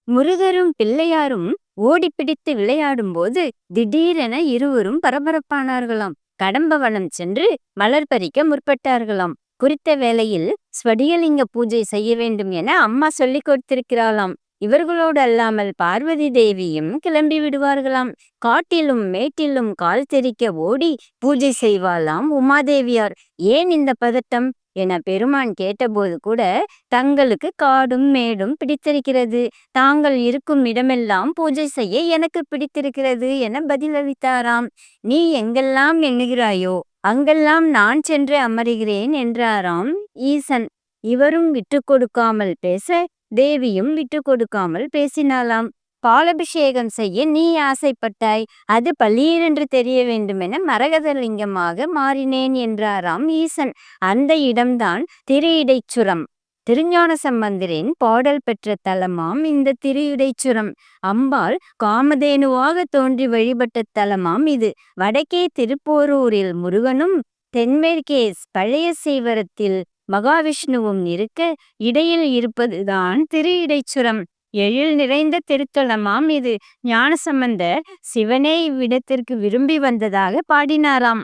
முருகரும் பிள்ளையாரும் ஓடிப்பிடித்து விளையாடும்போது திடீரென இருவரும் பரபரப்பானார்களாம். கடம்பவனம் சென்று மலர் பறிக்க முற்பட்டார்களாம். குறித்த வேளையில் ஸ்வடிகலிங்க பூஜை செய்ய வேண்டும் என அம்மா சொல்லிக் கொடுத்திருக்கிறாளாம். இவர்களோடு அல்லாமல் பார்வதி தேவியும் கிளம்பி விடுவார்களாம். காட்டிலும் மேட்டிலும் கால் தெறிக்க ஓடி பூஜை செய்வாளாம் உமாதேவியார். ஏன் இந்த பதட்டம் என பெருமான் கேட்டபோது கூட, தங்களுக்கு காடும் மேடும் பிடித்திருக்கிறது, தாங்கள் இருக்கும் இடமெல்லாம் பூஜை செய்ய எனக்கு பிடித்திருக்கிறது என பதிலளித்தாராம். நீ எங்கெல்லாம் எண்ணுகிறாயோ அங்கெல்லாம் நான் சென்று அமருகிறேன் என்றாராம் ஈசன். இவரும் விட்டு கொடுக்காமல் பேச, தேவியும் விட்டு கொடுக்காமல் பேசினாளாம். பாலபிஷேகம் செய்ய நீ ஆசைப்பட்டாய், அது பளீரென்று தெரிய வேண்டுமென மரகதலிங்கமாக மாறினேன் என்றாராம் ஈசன். அந்த இடம்தான் திரு-இடைச்சுரம். திருஞான சம்பந்தரின் பாடல் பெற்ற தலமாம் இந்த திரு-இடைச்சுரம். அம்பாள் காமதேனுவாக தோன்றி வழிபட்ட தலமாம் இது. வடக்கே திருப்போரூரில் முருகனும், தென்மேற்கே பழைய சீவரத்தில் மகாவிஷ்ணுவும் இருக்க, இடையில் இருப்பதுதான் திரு-இடைச்சுரம். எழில் நிறைந்த திருத்தலமாம் இது. ஞானசம்பந்தர் சிவனே இவ்விடத்திற்கு விரும்பி வந்ததாக பாடினாராம்.